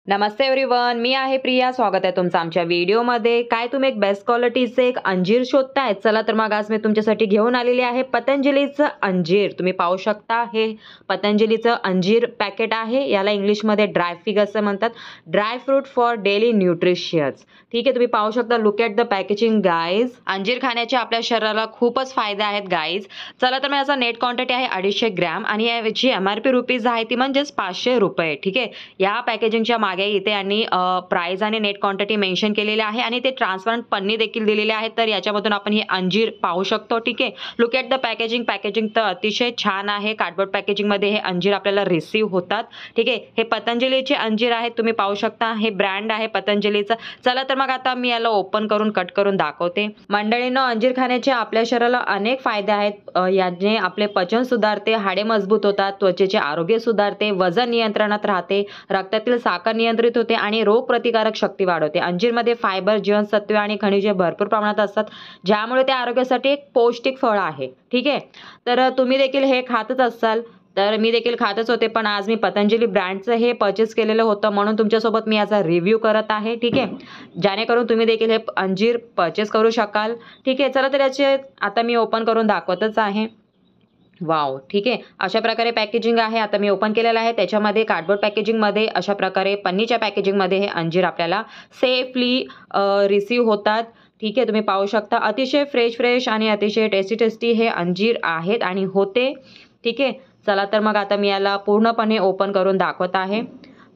नमस्ते everyone, मी आहे प्रिया. स्वागत आहे तुमचं आमच्या व्हिडिओमध्ये. काय तुम्ही एक बेस्ट क्वालिटीचे एक अंजीर शोधताय? चला तर मग आज मी तुमच्यासाठी घेऊन आलेली आहे पतंजलीचं अंजीर. तुम्ही पाहू शकता हे पतंजलीचं अंजीर पॅकेट आहे. याला इंग्लिशमध्ये ड्राय फिग असं म्हणतात. Dry fruit for daily nutritions. ठीक आहे, तुम्ही पाहू शकता. Look at the packaging guys. अंजीर खाण्याचे आपल्या शरीराला खूपच फायदे आहेत गाईज. चला तर मग याचा नेट क्वांटिटी आहे 250 ग्रॅम आणि याची MRP रुपीज आहे ती म्हणजेच 500 रुपये. ठीक आहे, या पॅकेजिंगच्या मागे इथे यांनी प्राइस आणि नेट क्वांटिटी मेन्शन केलेले आहे आणि ते ट्रान्सपरंट पन्नी देखील दिलेले आहेत. तर याच्यामधून आपण हे अंजीर पाहू शकतो. ठीक आहे, लुक ॲट द पॅकेजिंग तर अतिशय छान आहे. कार्डबोर्ड पॅकेजिंगमध्ये हे अंजीर आपल्याला रिसीव्ह होतात. ठीक आहे, हे पतंजलीचे अंजीर आहेत. तुम्ही पाहू शकता हे ब्रँड आहे पतंजलीचं. चला तर मग आता मी याला ओपन करून कट करून दाखवते. मंडळींनो, अंजीर खाण्याचे आपल्या शरीराला अनेक फायदे आहेत. याने आपले पचन सुधारते, हाडे मजबूत होतात, त्वचेचे आरोग्य सुधारते, वजन नियंत्रणात राहते, रक्तातील साखर नियंत्रित होते आणि रोगप्रतिकारक शक्ती वाढवते. अंजीरमध्ये फायबर, जीवनसत्वे आणि खनिजे भरपूर प्रमाणात असतात, ज्यामुळे ते आरोग्यासाठी एक पौष्टिक फळ आहे. ठीक आहे, तर तुम्ही देखील हे खातच असाल. तर मी देखील खातच होते, पण आज मी पतंजली ब्रँडचं हे परचेस केलेलं होतं, म्हणून तुमच्यासोबत मी याचा रिव्ह्यू करत आहे. ठीक आहे, जेणेकरून तुम्ही देखील हे अंजीर परचेस करू शकाल. ठीक आहे, चला तर याचे आता मी ओपन करून दाखवतच आहे. वाव, ठीक आहे, अशा प्रकारे पॅकेजिंग आहे. आता मी ओपन केलेलं आहे. त्याच्यामध्ये कार्डबोर्ड पॅकेजिंगमध्ये अशा प्रकारे पन्नीच्या पॅकेजिंगमध्ये हे अंजीर आपल्याला सेफली रिसीव्ह होतात. ठीक आहे, तुम्ही पाहू शकता अतिशय फ्रेश आणि अतिशय टेस्टी हे अंजीर आहेत आणि होते. ठीक आहे, चला तर मग आता मी याला पूर्णपणे ओपन करून दाखवत आहे.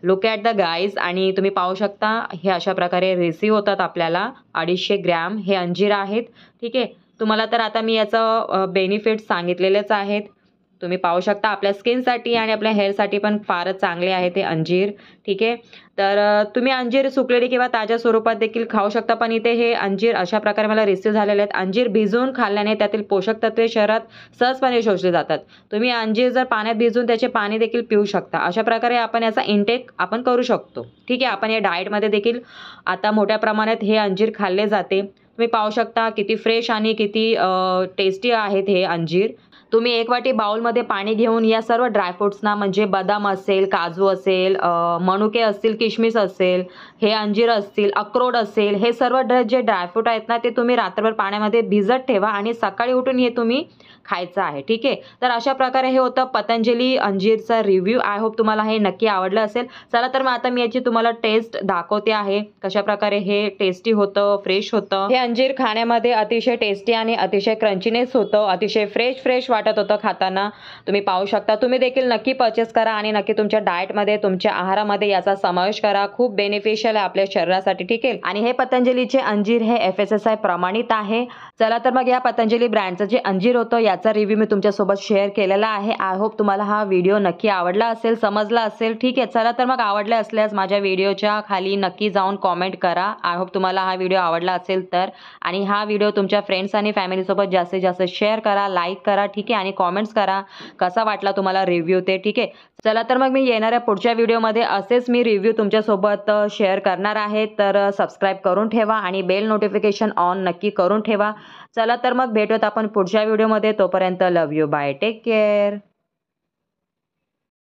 लुक ॲट द गाईज आणि तुम्ही पाहू शकता हे अशा प्रकारे रिसीव्ह होतात आपल्याला. 250 ग्रॅम हे अंजीर आहेत. ठीक आहे, तुम्हाला तर आता मी याचं बेनिफिट्स सांगितलेलेच आहेत. तुम्ही पाहू शकता आपल्या स्किनसाठी आणि आपल्या हेअरसाठी पण फारच चांगले आहे ते अंजीर. ठीक आहे, तर तुम्ही अंजीर सुकलेली किंवा ताज्या स्वरूपात देखील खाऊ शकता, पण इथे हे अंजीर अशा प्रकारे मला रिसीव्ह झालेले आहेत. अंजीर भिजवून खाल्ल्याने त्यातील पोषक तत्वे शरीरात सहजपणे शोषले जातात. तुम्ही अंजीर जर पाण्यात भिजवून त्याचे पाणी देखील पिऊ शकता. अशा प्रकारे आपण याचा इनटेक आपण करू शकतो. ठीक आहे, आपण या डाएटमध्ये देखील आता मोठ्या प्रमाणात हे अंजीर खाल्ले जाते. तुम्ही पाहू शकता किती फ्रेश आणि किती टेस्टी आहेत हे अंजीर. तुम्ही एक वाटी बाउलमध्ये पाणी घेऊन या सर्व ड्रायफ्रुट्सना म्हणजे बदाम असेल, काजू असेल, मनुके असतील, किशमिश असेल, हे अंजीर असतील, अक्रोड असेल, हे सर्व जे ड्रायफ्रूट आहेत ना, ते तुम्ही रात्रभर पाण्यामध्ये भिजत ठेवा आणि सकाळी उठून हे तुम्ही खायचं आहे. ठीक आहे, तर अशा प्रकारे हे होतं पतंजली अंजीरचा रिव्ह्यू. आय होप तुम्हाला हे नक्की आवडलं असेल. चला तर मग आता मी याची तुम्हाला टेस्ट दाखवते आहे, कशा प्रकारे हे टेस्टी होतं, फ्रेश होतं. हे अंजीर खाण्यामध्ये अतिशय टेस्टी आणि अतिशय क्रंचीनेस होतं, अतिशय फ्रेश वाटत होतं खाताना. तुम्ही पाहू शकता. तुम्ही देखील नक्की परचेस करा आणि नक्की तुमच्या डाएटमध्ये, तुमच्या आहारामध्ये याचा समावेश करा. खूप बेनिफिशियल आहे आपल्या शरीरासाठी. ठीक आहे, आणि हे पतंजलीचे अंजीर हे FSSAI प्रमाणित आहे. चला तर मग या पतंजली ब्रँडचं जे अंजीर होतं याचा रिव्ह्यू मी तुमच्यासोबत शेअर केलेला आहे. आय होप तुम्हाला हा व्हिडिओ नक्की आवडला असेल, समजला असेल. ठीक आहे, चला तर मग आवडले असल्यास माझ्या व्हिडिओच्या खाली नक्की जाऊन कॉमेंट करा. आय होप तुम्हाला हा व्हिडिओ आवडला असेल तर, आणि हा व्हिडिओ तुमच्या फ्रेंड्स आणि फॅमिलीसोबत जास्तीत जास्त शेअर करा, लाईक करा. ठीक आहे, आणि कॉमेंट्स करा कसा वाटला तुम्हाला रिव्ह्यू ते. ठीक आहे, चला तर मग मी येणाऱ्या पुढच्या व्हिडिओमध्ये असेच मी रिव्ह्यू तुमच्यासोबत शेअर करणार आहे. तर सबस्क्राईब करून ठेवा आणि बेल नोटिफिकेशन ऑन नक्की करून ठेवा. चला तर मग भेटूयात आपण पुढच्या व्हिडिओमध्ये. तोपर्यंत love you, bye, take care.